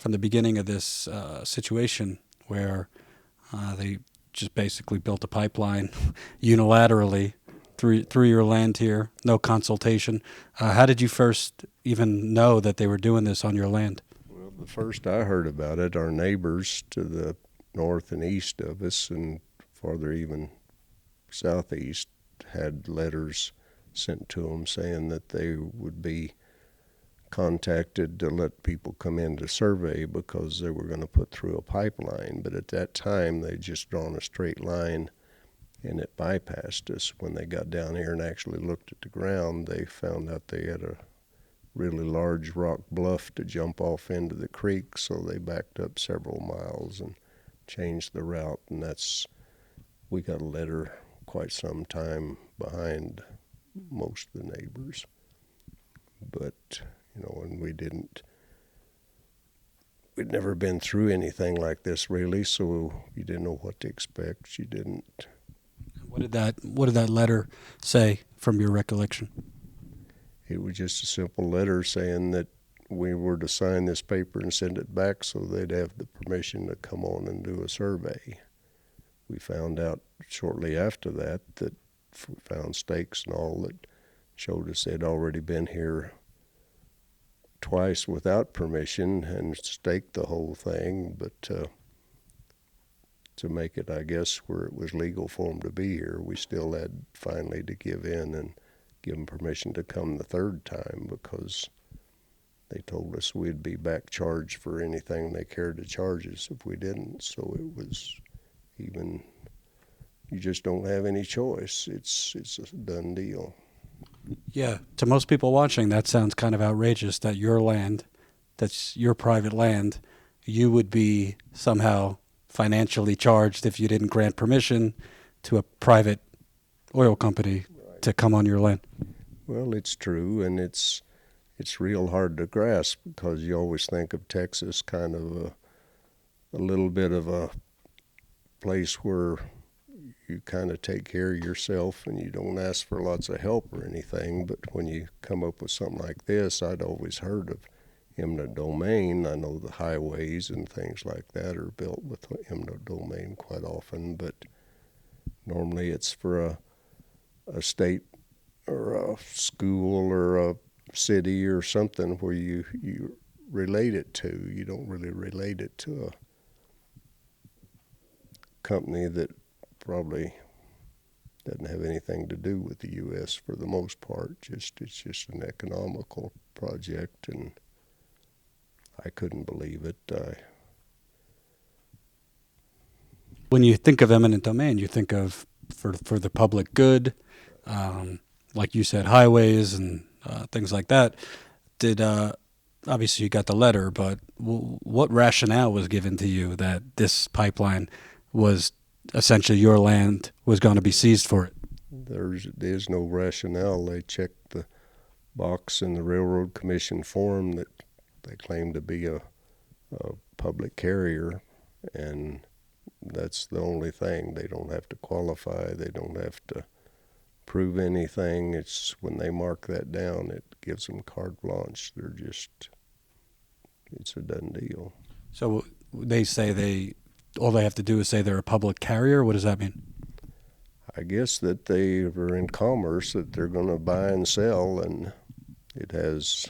from the beginning of this situation where they just basically built a pipeline unilaterally through your land here, no consultation. How did you first even know that they were doing this on your land? Well, the first I heard about it, our neighbors to the north and east of us, and farther even southeast, had letters sent to them saying that they would be contacted to let people come in to survey because they were going to put through a pipeline. But at that time, they'd just drawn a straight line and it bypassed us. When they got down here and actually looked at the ground, they found out they had a really large rock bluff to jump off into the creek, so they backed up several miles and changed the route. And we got a letter quite some time behind most of the neighbors. But, and we'd never been through anything like this really, so you didn't know what to expect. You didn't. What did that letter say from your recollection? It was just a simple letter saying that we were to sign this paper and send it back so they'd have the permission to come on and do a survey. We found out shortly after that we found stakes and all that showed us they'd already been here twice without permission and staked the whole thing, but to make it, I guess, where it was legal for them to be here, we still had finally to give in and give them permission to come the third time, because they told us we'd be back charged for anything they cared to charge us if we didn't. So it was you just don't have any choice. It's a done deal. Yeah, to most people watching, that sounds kind of outrageous that your land, that's your private land, you would be somehow financially charged if you didn't grant permission to a private oil company to come on your land. Well, it's true, and it's real hard to grasp because you always think of Texas kind of a little bit of a place where you kind of take care of yourself and you don't ask for lots of help or anything. But when you come up with something like this, I'd always heard of eminent domain. I know the highways and things like that are built with eminent domain quite often, but normally it's for a state or a school or a city or something where you relate it to. You don't really relate it to a company that probably doesn't have anything to do with the U.S. for the most part. It's just an economical project, and I couldn't believe it. When you think of eminent domain, you think of for the public good, like you said, highways and things like that. Obviously you got the letter, but what rationale was given to you that this pipeline was essentially your land was going to be seized for it? There's no rationale. They checked the box in the Railroad Commission form that they claim to be a public carrier, and that's the only thing. They don't have to qualify. They don't have to prove anything. It's when they mark that down, it gives them carte blanche. It's a done deal. So they say all they have to do is say they're a public carrier. What does that mean? I guess that they are in commerce, that they're going to buy and sell, and it has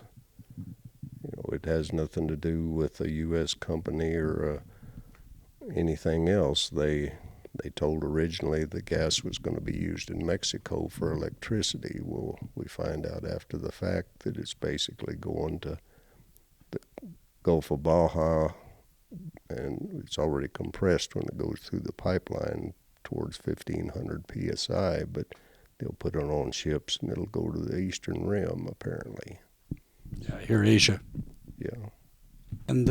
nothing to do with a U.S. company or anything else. They told originally the gas was going to be used in Mexico for electricity. Well, we find out after the fact that it's basically going to the Gulf of Baja, and it's already compressed when it goes through the pipeline towards 1,500 psi, but they'll put it on ships and it'll go to the Eastern Rim, apparently. Yeah, here Asia. Yeah. And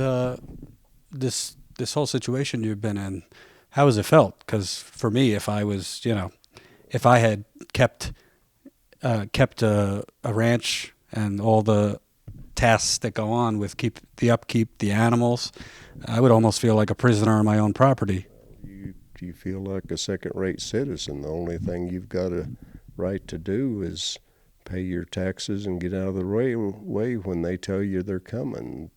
this whole situation you've been in, how has it felt? Because for me, if I had kept a ranch and all the tasks that go on with keep the upkeep, the animals, I would almost feel like a prisoner on my own property. You feel like a second-rate citizen. The only thing you've got a right to do is pay your taxes and get out of the way when they tell you they're coming.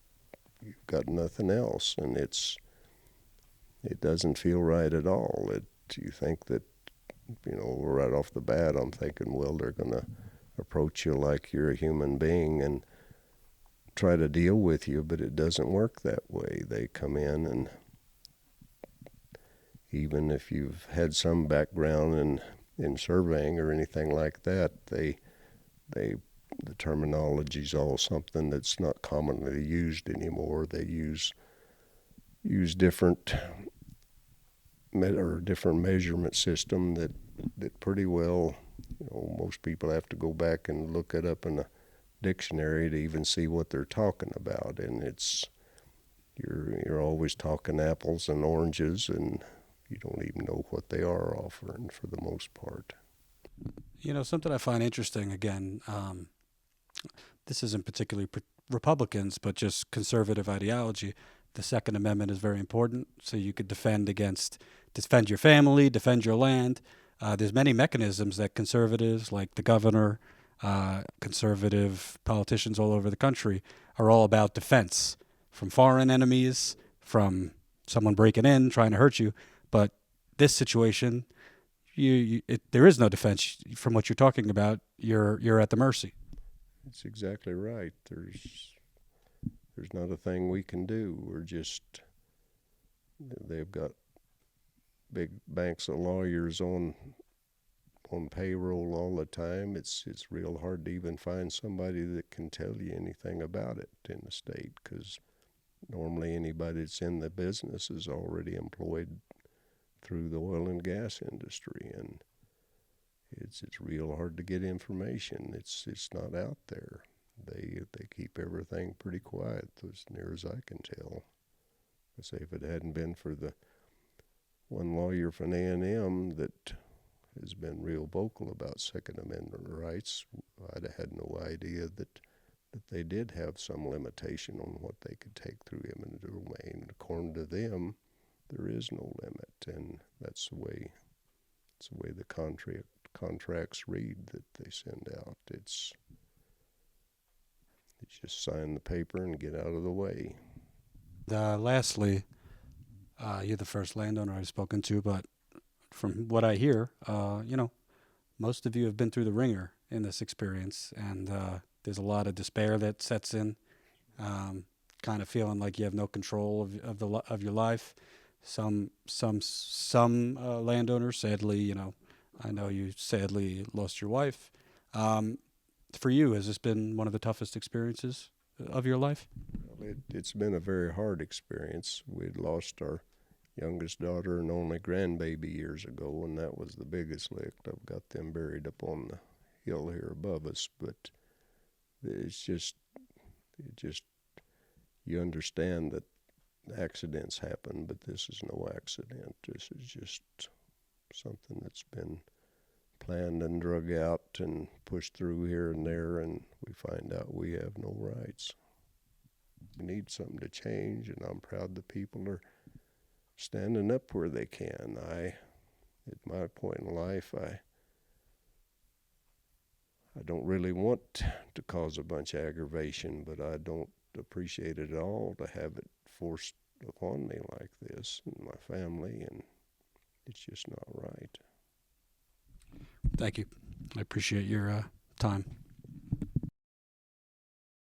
you've got nothing else, and it doesn't feel right at all. You think that, right off the bat, I'm thinking, well, they're going to approach you like you're a human being and try to deal with you, but it doesn't work that way. They come in, and even if you've had some background in surveying or anything like that, the terminology's all something that's not commonly used anymore. They use different different measurement system that pretty well, most people have to go back and look it up in a dictionary to even see what they're talking about, and you're always talking apples and oranges, and you don't even know what they are offering for the most part. Something I find interesting, again, this isn't particularly Republicans, but just conservative ideology. The Second Amendment is very important, so you could defend your family, defend your land. There's many mechanisms that conservatives, like the governor, conservative politicians all over the country, are all about defense from foreign enemies, from someone breaking in, trying to hurt you. But this situation, there is no defense. From what you're talking about, you're at the mercy. That's exactly right. There's not a thing we can do. They've got big banks of lawyers on payroll all the time. It's real hard to even find somebody that can tell you anything about it in the state, because normally anybody that's in the business is already employed through the oil and gas industry, and it's real hard to get information. It's not out there. They keep everything pretty quiet, as near as I can tell. I say, if it hadn't been for the one lawyer from A&M that has been real vocal about Second Amendment rights, I'd have had no idea that they did have some limitation on what they could take through eminent domain. According to them, there is no limit, and that's the way the contracts read that they send out. It's just sign the paper and get out of the way. Lastly, you're the first landowner I've spoken to, but from what I hear, most of you have been through the ringer in this experience, and there's a lot of despair that sets in, kind of feeling like you have no control of your life. Some landowners, sadly, I know you sadly lost your wife. For you, has this been one of the toughest experiences of your life? Well, it's been a very hard experience. We'd lost our youngest daughter and only grandbaby years ago, and that was the biggest lick. I've got them buried up on the hill here above us, but it's just you understand that accidents happen, but this is no accident. This is just something that's been planned and drug out and pushed through here and there, and we find out we have no rights. We need something to change, and I'm proud the people are standing up where they can. At my point in life, I don't really want to cause a bunch of aggravation, but I don't appreciate it at all to have it forced upon me like this and my family, and it's just not right. Thank you. I appreciate your time.